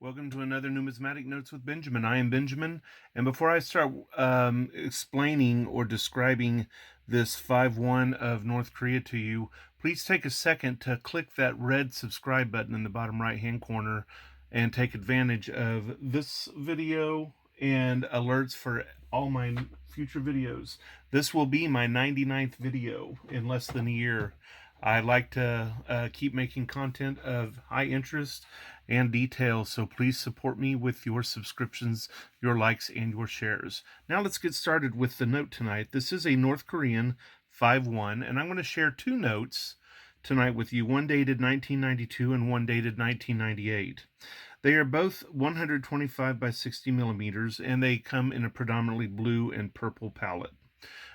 Welcome to another Numismatic Notes with Benjamin. I am Benjamin, and before I start explaining or describing this 5-1 of North Korea to you, please take a second to click that red subscribe button in the bottom right-hand corner and take advantage of this video and alerts for all my future videos. This will be my 99th video in less than a year. I like to keep making content of high interest and detail, so please support me with your subscriptions, your likes, and your shares. Now let's get started with the note tonight. This is a North Korean 5-1, and I'm going to share two notes tonight with you, one dated 1992 and one dated 1998. They are both 125 by 60 millimeters, and they come in a predominantly blue and purple palette.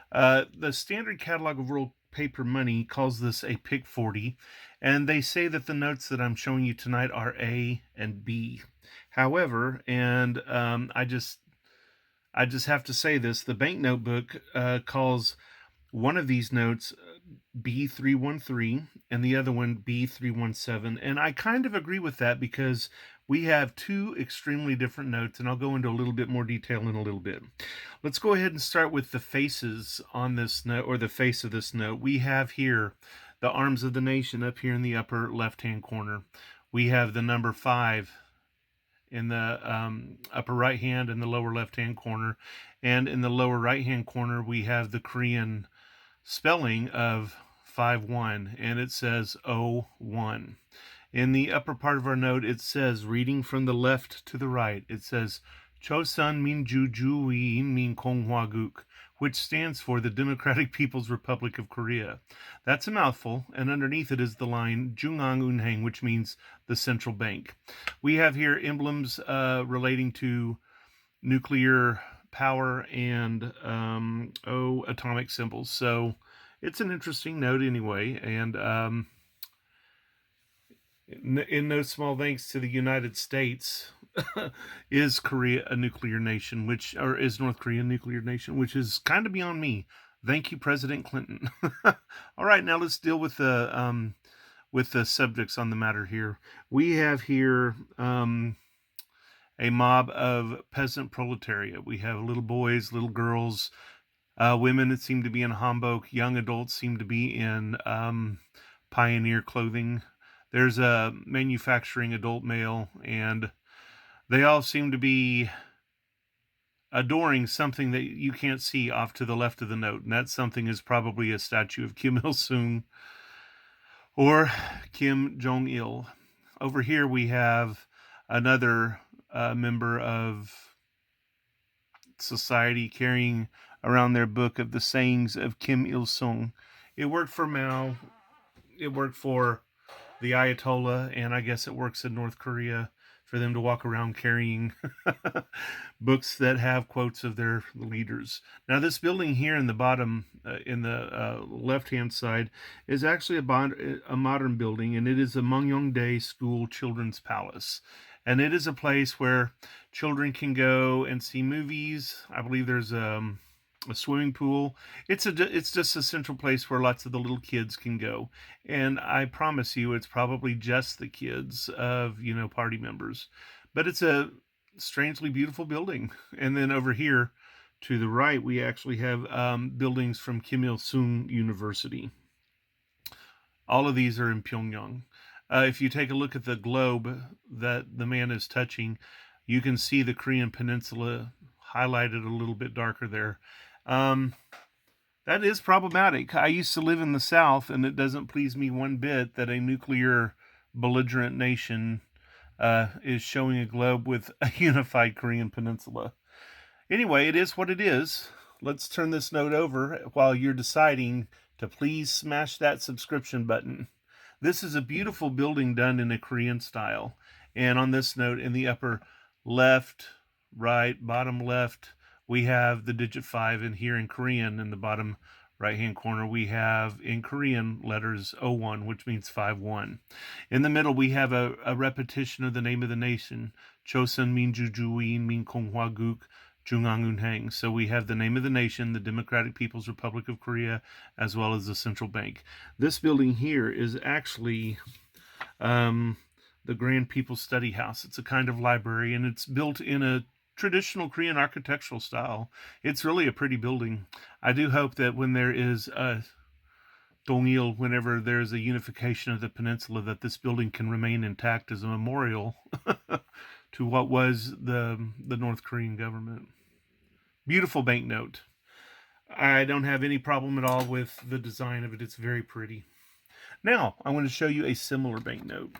The Standard Catalog of World Paper Money calls this a Pick 40, and they say that the notes that I'm showing you tonight are A and B. However, and I just have to say this, the Banknote book calls one of these notes B313 and the other one B317, and I kind of agree with that because we have two extremely different notes, and I'll go into a little bit more detail in a little bit. Let's go ahead and start with the faces on this note, or the face of this note. We have here the arms of the nation up here in the upper left-hand corner. We have the number 5 in the upper right hand and the lower left hand corner, and in the lower right hand corner we have the Korean spelling of 5-1, and it says 0-1. In the upper part of our note, it says, reading from the left to the right, it says Chosun Minju Juwi Min Konghwaguk, which stands for the Democratic People's Republic of Korea. That's a mouthful, and underneath it is the line Jungang Unhang, which means the central bank. We have here emblems relating to nuclear power and atomic symbols. So it's an interesting note anyway, and in no small thanks to the United States, is Korea a nuclear nation, or is North Korea a nuclear nation, which is kind of beyond me. Thank you, President Clinton. All right, now let's deal with the subjects on the matter here. We have here a mob of peasant proletariat. We have little boys, little girls, women that seem to be in hanbok, young adults seem to be in pioneer clothing. There's a manufacturing adult male, and they all seem to be adoring something that you can't see off to the left of the note, and that something is probably a statue of Kim Il-sung or Kim Jong-il. Over here we have another member of society carrying around their book of the sayings of Kim Il-sung. It worked for Mao, it worked for the Ayatollah, and I guess it works in North Korea for them to walk around carrying books that have quotes of their leaders. Now, this building here in the bottom, in the left-hand side, is actually a modern building, and it is a Myeongdae School Children's Palace. And it is a place where children can go and see movies. I believe there's a swimming pool. It's just a central place where lots of the little kids can go, and I promise you it's probably just the kids of party members, but it's a strangely beautiful building. And then over here to the right we actually have buildings from Kim Il-sung University. All of these are in Pyongyang. If you take a look at the globe that the man is touching, you can see the Korean peninsula highlighted a little bit darker there. That is problematic. I used to live in the South, and it doesn't please me one bit that a nuclear belligerent nation is showing a globe with a unified Korean peninsula. Anyway, it is what it is. Let's turn this note over while you're deciding to please smash that subscription button. This is a beautiful building done in a Korean style. And on this note, in the upper left, right, bottom left, we have the digit 5, and here in Korean, in the bottom right-hand corner, we have in Korean letters 01, which means 5-1. In the middle, we have a repetition of the name of the nation, Chosun Minju Juwi Min Konghwaguk Jungang Unhang. So we have the name of the nation, the Democratic People's Republic of Korea, as well as the central bank. This building here is actually the Grand People's Study House. It's a kind of library, and it's built in a traditional Korean architectural style. It's really a pretty building. I do hope that when there is a Dongil, whenever there's a unification of the peninsula, that this building can remain intact as a memorial to what was the North Korean government. Beautiful banknote. I don't have any problem at all with the design of it. It's very pretty. Now, I want to show you a similar banknote.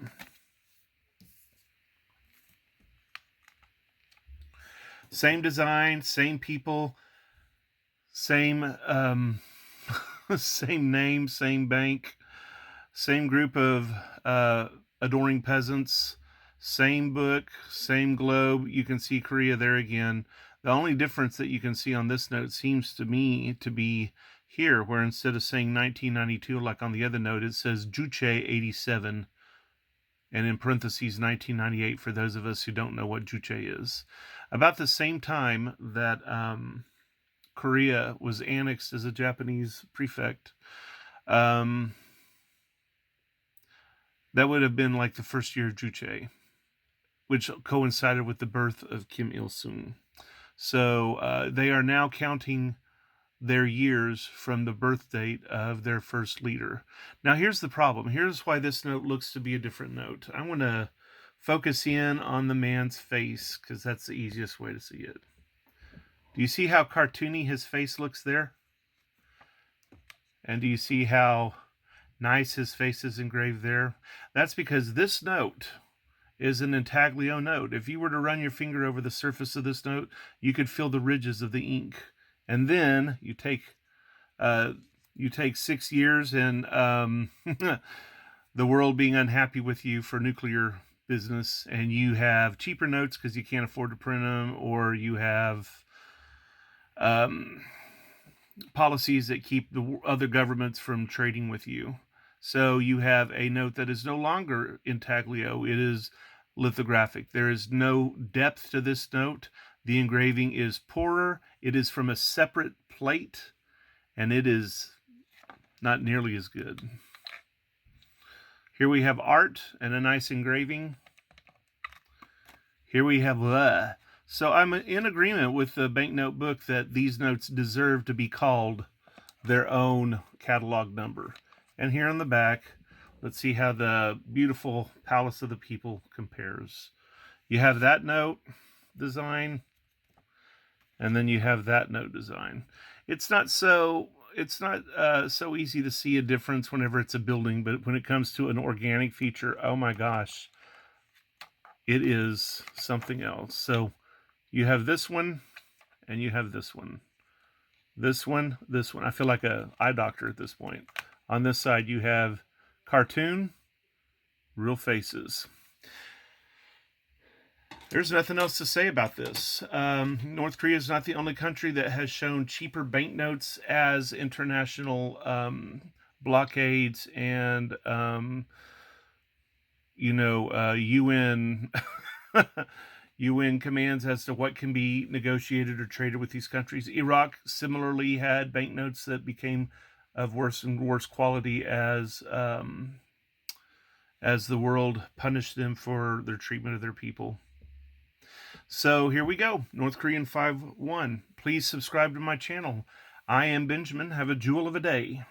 Same design, same people, same same name, same bank, same group of adoring peasants, same book, same globe. You can see Korea there again. The only difference that you can see on this note seems to me to be here, where instead of saying 1992 like on the other note, it says Juche 87, and in parentheses 1998 for those of us who don't know what Juche is. About the same time that Korea was annexed as a Japanese prefect, that would have been like the first year of Juche, which coincided with the birth of Kim Il-sung. So they are now counting their years from the birth date of their first leader. Now here's the problem. Here's why this note looks to be a different note. I want to focus in on the man's face because that's the easiest way to see it. Do you see how cartoony his face looks there? And do you see how nice his face is engraved there? That's because this note is an intaglio note. If you were to run your finger over the surface of this note, you could feel the ridges of the ink. And then you take 6 years and the world being unhappy with you for nuclear business, and you have cheaper notes because you can't afford to print them, or you have policies that keep the other governments from trading with you. So you have a note that is no longer intaglio. It is lithographic. There is no depth to this note. The engraving is poorer. It is from a separate plate, and it is not nearly as good. Here we have art and a nice engraving. Here we have So I'm in agreement with the banknote book that these notes deserve to be called their own catalog number. And here on the back, let's see how the beautiful Palace of the People compares. You have that note design, and then you have that note design. It's not so easy to see a difference whenever it's a building, but when it comes to an organic feature, oh my gosh, it is something else. So you have this one, and you have this one. This one, this one. I feel like an eye doctor at this point. On this side, you have cartoon, real faces. There's nothing else to say about this. North Korea is not the only country that has shown cheaper banknotes as international blockades and, UN UN commands as to what can be negotiated or traded with these countries. Iraq similarly had banknotes that became of worse and worse quality as the world punished them for their treatment of their people. So here we go, North Korean 5-1. Please subscribe to my channel. I am Benjamin. Have a jewel of a day.